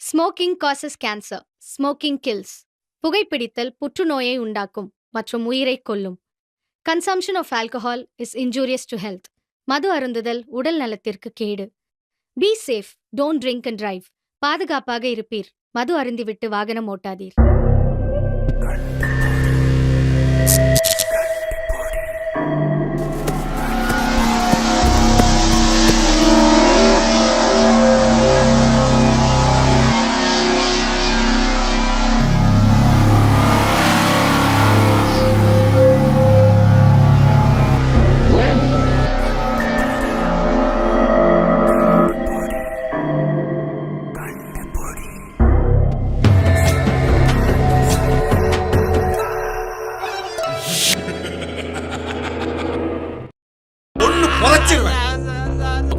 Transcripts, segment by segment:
Smoking causes cancer. Smoking kills. புகைப்பிடித்தல் புற்றுநோயை உண்டாக்கும் மற்றும் உயிரை கொல்லும். Consumption of alcohol is injurious to health. மது அருந்துதல் உடல் நலத்திற்கு கேடு. Be safe, don't drink and drive. பாதுகாப்பாக இருப்பீர். மது அருந்திவிட்டு வாகனம் ஓட்டாதீர்.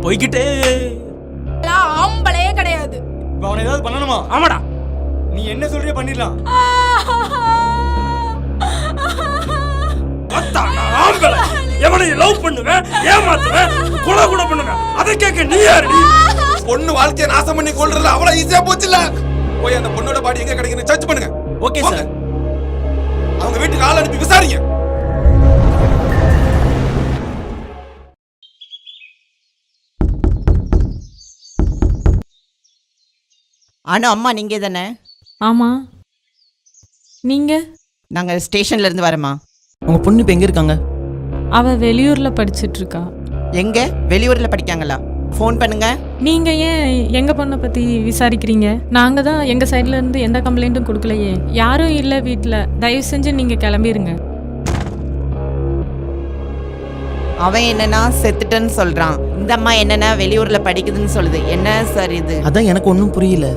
போய்கிட்டே ஆம்பளையே கிடையாது. இப்ப அவனை ஏதாவது பண்ணணுமா? ஆமாடா, நீ என்ன சொல்றிய பண்ணிடலாம். எவனை லவ் பண்ணுவேன், ஏமாத்துவேன், கொலை கூட பண்ணுவேன். அதை கேட்க நீ யாரு? பொண்ணு வாழ்க்கையை நாசம் பண்ணி கொள்றது அவ்வளவு ஈஸியா போச்சுல. போய் அந்த பொண்ணோட பாடி எங்க கிடைக்குன்னு சர்ச் பண்ணுங்க. Okay sir. அவங்க வீட்டுக்கு ஆள் அனுப்பி விசாரிங்க. ஆனா அம்மா நீங்க தானே? ஆமா, நீங்க? நாங்க ஸ்டேஷன்ல இருந்து வரமா. உங்க பொண்ணு இப்ப எங்க இருக்காங்க? அவ வெளியூர்ல படிச்சிட்டு இருக்கா. எங்க? வெளியூர்ல படிக்காங்களா? ஃபோன் பண்ணுங்க. நீங்க ஏன் எங்க பொண்ணை பத்தி விசாரிக்கிறீங்க? நாங்க தான் எங்க சைட்ல இருந்து எந்த கம்ப்ளைண்ட்டும் கொடுக்கலையே. யாரும் இல்ல வீட்ல. தயவு செஞ்சு நீங்க கிளம்பிருங்க. அவன் என்னன்னா செத்துட்டேன்னு சொல்றான். இந்த அம்மா என்னன்னா வெளியூர்ல படிக்குதுன்னு சொல்லுது. என்ன சார் இது? அதான் எனக்கு ஒன்றும் புரியல.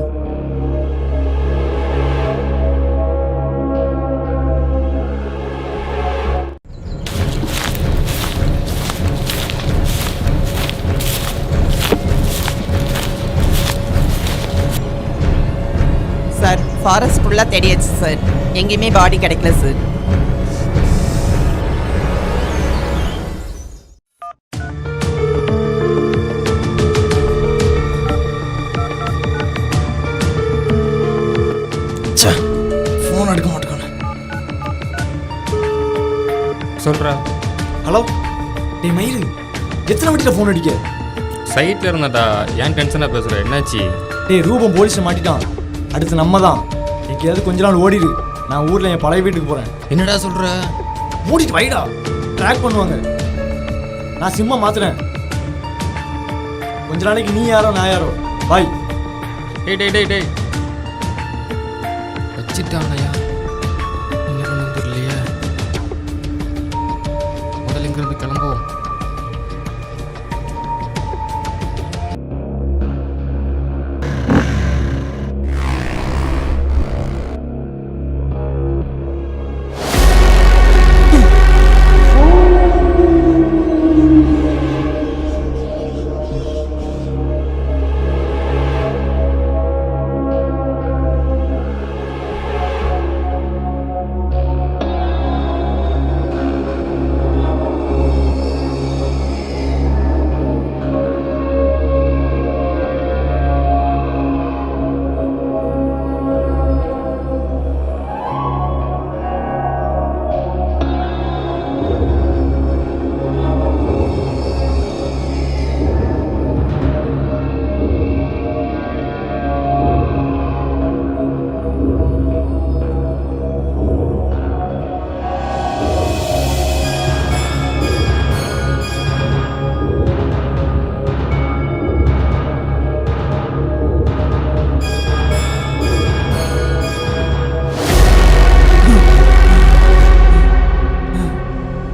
சார் ஃபாரஸ்ட் ஃபுல்லாக தேடியாச்சு சார். எங்கேயுமே பாடி கிடைக்கல சார். ஃபோன் எடுக்க மாட்டேங்க. சொல்கிறா. ஹலோ, டே மயிறு, எத்தனை வண்டியில் ஃபோன் அடிக்க? சைட்டில் இருந்தடா. ஏன் டென்ஷனாக பேசுகிற? என்னாச்சு? டே ரூபம் போலீஸில் மாட்டிட்டான். அடுத்து நம்ம தான். எங்கேயாவது கொஞ்ச நாள் ஓடிடு. நான் ஊரில் என் பழைய வீட்டுக்கு போகிறேன். என்னடா சொல்கிற? மூடிட்டு வைடா, ட்ராக் பண்ணுவாங்க. நான் சிம்மா மாத்துறேன். கொஞ்ச நாளைக்கு நீ யாரோ நான் யாரோ. பாய். டேய் டேய் டேய் டேய் வச்சுட்டாங்கய்யா. என்ன பண்ண தெரியலையே. முதல்ல இங்கிருந்து கிளம்புவோம்.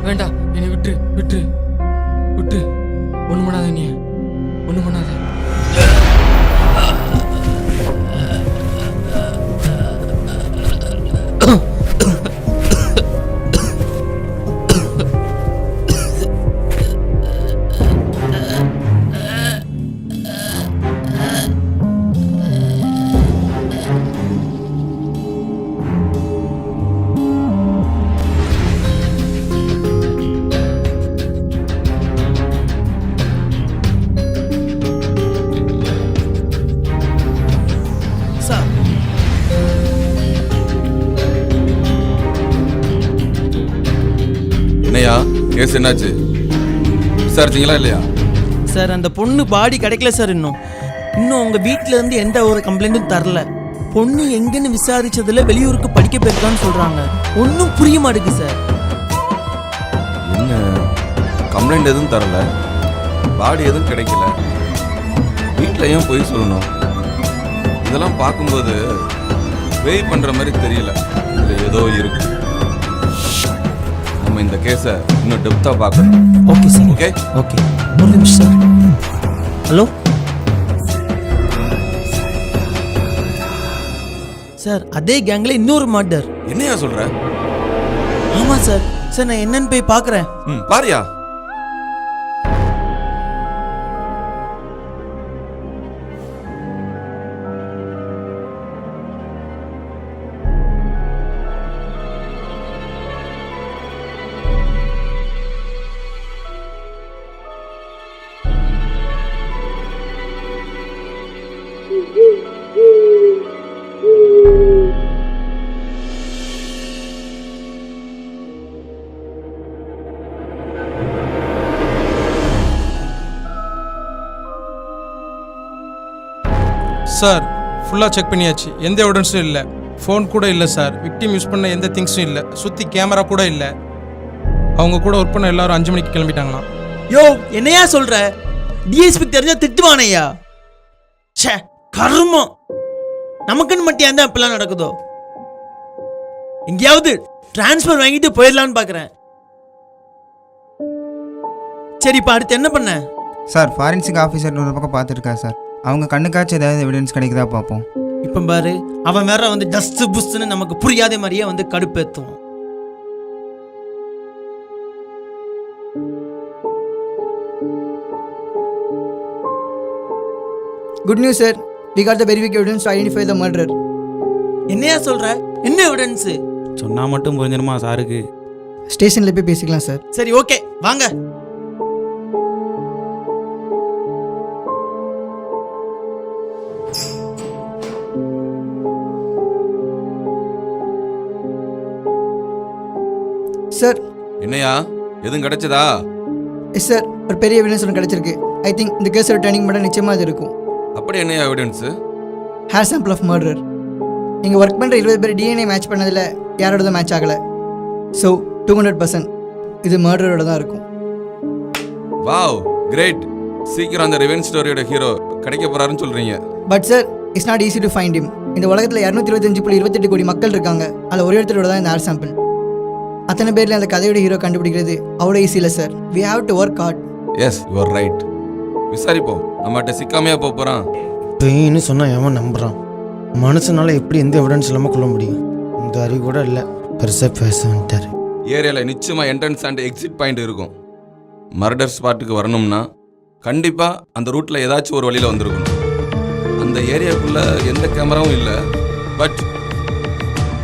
வேண்டாம், என்னை விட்டு விட்டு விட்டு. ஒன்றும் பண்ணாத, நீ ஒன்றும் பண்ணாத. கேஸ் என்னாச்சு? விசாரிச்சீங்களா இல்லையா? சார் அந்த பொண்ணு பாடி கிடைக்கல சார். இன்னும் உங்க வீட்ல இருந்து எந்த ஒரு கம்ப்ளைண்ட்டும் தரல. பொண்ணு எங்கன்னு விசாரிச்சதுல வெளியூருக்கு படிக்க போயிருக்கான்னு சொல்றாங்க. ஒன்றும் புரிய மாட்டேங்குது சார். என்ன கம்ப்ளைண்ட் எதுவும் தரல, பாடி எதுவும் கிடைக்கல, வீட்டில் ஏன் போய் சொல்லணும்? இதெல்லாம் பார்க்கும்போது வெயிட் பண்ற மாதிரி தெரியல. இதுல ஏதோ இருக்கு. நம்ம இந்த கேஸை இன்னும் டெப்தா பார்க்கணும். Okay sir. ஓகே ஓகே, ஒரு நிமிஷம் சார். ஹலோ சார், அதே கேங்ல இன்னொரு மர்டர். என்னையா சொல்ற? ஆமா சார். சார் நான் என்னன்னு போய் பார்க்குறேன். பாரியா. சார் ஃபுல்லாக செக் பண்ணியாச்சு. எந்த எவிடன்ஸும் இல்லை. ஃபோன் கூட இல்லை சார். விக்டிம் யூஸ் பண்ண எந்த திங்ஸும் இல்லை. சுற்றி கேமரா கூட இல்லை. அவங்க கூட ஒர்க் பண்ண எல்லாரும் 5 மணிக்கு கிளம்பிட்டாங்களாம். யோ என்னையா சொல்ற? டிஎஸ்பி தெரிஞ்சா திட்டுவானையா? ச்சே கர்மம். நமக்குன்னு மட்டும் ஏன் தான் இப்பெல்லாம் நடக்குதோ? எங்கேயாவது டிரான்ஸ்ஃபர் வாங்கிட்டு போயிடலான்னு பார்க்குறேன். சரி இப்போ அடுத்து என்ன பண்ண? சார் ஃபாரன்சிக் ஆஃபீஸர் ஒரு பக்கம் பார்த்துருக்கா சார். அவங்க கண்ணுக்காச்சும் ஏதாவது எவிடன்ஸ் கிடைக்குதா பார்ப்போம். இப்போ பாரு, அவன் வேற வந்து டஸ்ட் புஸ்ன்னு நமக்கு புரியாத மாதிரியே வந்து கடுப்பேற்றுவான். Good news sir, we got the very weak evidence to identify the murderer. என்னையா சொல்ற? என்ன எவிடன்ஸ்? சொன்னா மட்டும் புரிஞ்சிருமா சாருக்கு? ஸ்டேஷன்ல போய் பேசிக்கலாம் சார். சரி ஓகே வாங்க. சார். என்னையா எதுவும் கிடைச்சதா? எஸ் சார், ஒரு பெரிய எவிடன்ஸ் ஒன்று கிடைச்சிருக்கு. ஐ திங்க் இந்த கேஸோட டர்னிங் மட்டும் நிச்சயமாக அது இருக்கும். அப்படி என்னையா evidence? Hair sample of murder. நீங்கள் ஒர்க் பண்ணுற 20 பேர் டிஎன்ஏ மேட்ச் பண்ணதில் யாரோட மேட்ச் ஆகலை. ஸோ 200% இது மர்டரோட தான் இருக்கும். Wow great. சீக்கிரம் அந்த ரிவெஞ்ச் ஸ்டோரியோட ஹீரோ கிடைக்க போறாருன்னு சொல்றீங்க. But sir, it's not easy to find him. இந்த உலகத்தில் 225.28 கோடி மக்கள் இருக்காங்க. அதில் ஒரு இடத்தோட தான் இந்த ஹேர் சாம்பிள். அத்தனை பேரில் அந்த கதையோட ஹீரோ கண்டுபிடிக்கிறது அவ்வளோ ஈஸி இல்லை sir. We have to work hard. Yes you are right. விசாரிப்போம். நம்மகிட்ட சிக்காமையா போறான். பெயின்னு சொன்னா எவன் நம்புறான்? மனுஷனால எப்படி எந்த எவிடன்ஸ் இல்லாமல் கொள்ள முடியும்? இந்த அறிவு கூட இல்லை. பெருசாக பேச வந்துட்டாரு. ஏரியாவில் நிச்சயமா என்ட்ரன்ஸ் அண்ட் எக்ஸிட் பாயிண்ட் இருக்கும். மர்டர் ஸ்பாட்டுக்கு வரணும்னா கண்டிப்பா அந்த ரூட்ல ஏதாச்சும் ஒரு வழியில வந்திருக்கணும். அந்த ஏரியாக்குள்ள எந்த கேமராவும் இல்லை. பட்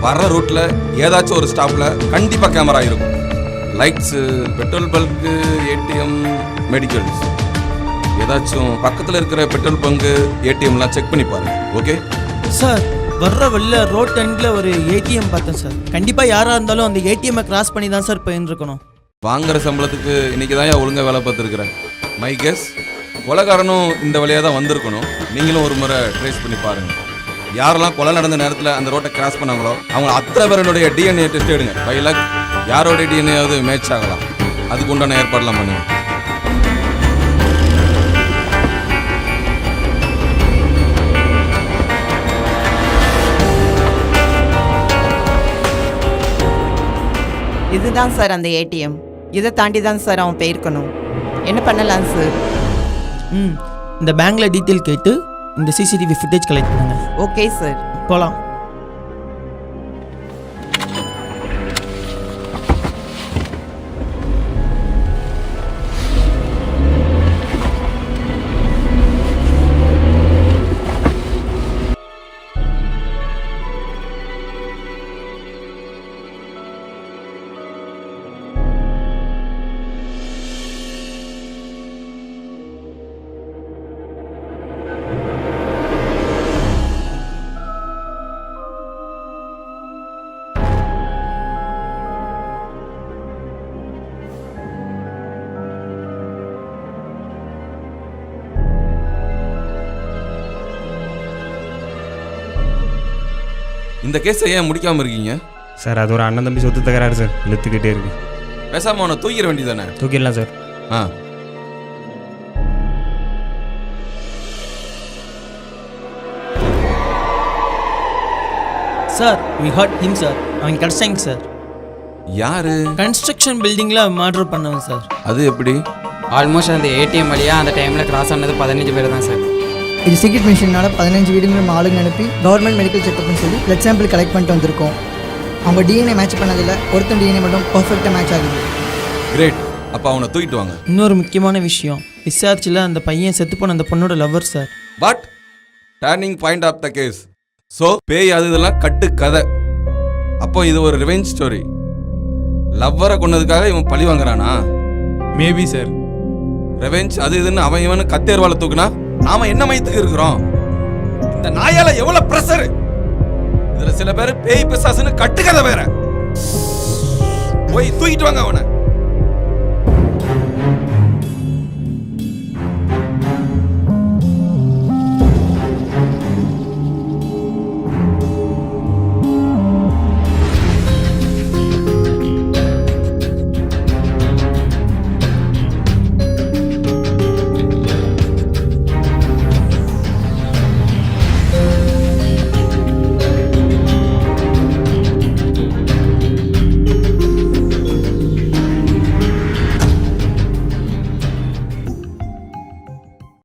வர்ற ரூட்ல ஏதாச்சும் ஒரு ஸ்டாப்ல கண்டிப்பா கேமரா இருக்கும். Lights, petrol bunk, ATM, medicals, ஏதாச்சும் பக்கத்தில் இருக்கிற பெட்ரோல் பங்கு, ஏடிஎம்லாம் செக் பண்ணி பாருங்க. ஓகே சார், வர்ற வழியில் ரோட் எண்டில் ஒரு ஏடிஎம் பார்த்தேன் சார். கண்டிப்பாக யாராக இருந்தாலும் அந்த ஏடிஎம்மை கிராஸ் பண்ணி தான் சார் போயிருக்கணும். வாங்குற சம்பளத்துக்கு இன்னைக்கு தான் ஒழுங்காக வேலை பார்த்துருக்குறேன். மை கெஸ் கொலைகாரனும் இந்த வழியாக தான் வந்திருக்கணும். நீங்களும் ஒரு முறை ட்ரேஸ் பண்ணி பாருங்க. யாரெல்லாம் கொலை நடந்த நேரத்தில் அந்த ரோட்டை கிராஸ் பண்ணாங்களோ அவங்க அத்தனை பேருடைய டிஎன்ஏ டெஸ்ட் எடுங்க. பை லக் யாரோடைய டிஎன்ஏயாவது மேட்ச் ஆகலாம். அதுக்கு உண்டான ஏற்பாடெல்லாம் பண்ணுங்க. இதுதான் சார் அந்த ஏடிஎம். இதை தாண்டி தான் சார் அவன் போயிருக்கணும். என்ன பண்ணலாம் சார்? இந்த பேங்க்ல டீட்டெயில் கேட்டு இந்த சிசிடிவி ஃபுட்டேஜ் கலெக்ட் பண்ணுங்க. ஓகே சார், போகலாம். இந்த கேஸை ஏன் முடிக்காமல் இருக்கீங்க? சார் அது ஒரு அண்ணன் தம்பி சொத்து தகராறு சார், இழுத்துக்கிட்டே இருக்கு. பேசாமல் அவனை தூக்கிட வேண்டியதானே? தூக்கிடலாம் sir. Ah, sir we had him sir. அவங்க கிடச்சாங்க சார். யாரு? கன்ஸ்ட்ரக்ஷன் பில்டிங்கில் மர்டர் பண்ணவன் சார். அது எப்படி? ஆல்மோஸ்ட் அந்த ஏடிஎம் வழியாக அந்த டைமில் கிராஸ் ஆனது 15 பேர் தான் சார். இது சீக்ரெட் மிஷினால 15 வீடுங்க நம்ம ஆளுங்க அனுப்பி கவர்மெண்ட் மெடிக்கல் செக்அப்னு சொல்லி பிளட் சாம்பிள் கலெக்ட் பண்ணிட்டு வந்திருக்கோம். அவங்க டிஎன்ஏ மேட்ச் பண்ணதில்ல, ஒருத்தன் டிஎன்ஏ மட்டும் பர்ஃபெக்டாக மேட்ச் ஆகுது. கிரேட். அப்போ அவனை தூக்கிட்டு வாங்க. இன்னொரு முக்கியமான விஷயம், விசாரிச்சில் அந்த பையன் செத்து போன அந்த பொண்ணோட lover sir. But turning point of the case. So பேய் அது இதெல்லாம் கட்டு கதை. அப்போ இது ஒரு ரிவெஞ்ச் ஸ்டோரி. லவ்வரை கொன்னதுக்காக இவன் பழி வாங்குறானா? Maybe sir. ரிவெஞ்ச் அது இதுன்னு அவன் இவனு கத்தேர்வால தூக்குனா நாம என்ன மயத்துக்கு இருக்கிறோம்? இந்த நாயால எவ்வளவு பிரஷர்! இதுல சில பேர் பேய் பிசாசுன்னு கட்டுக்கதை வேற. போய் தூக்கிட்டு வாங்க அவனை.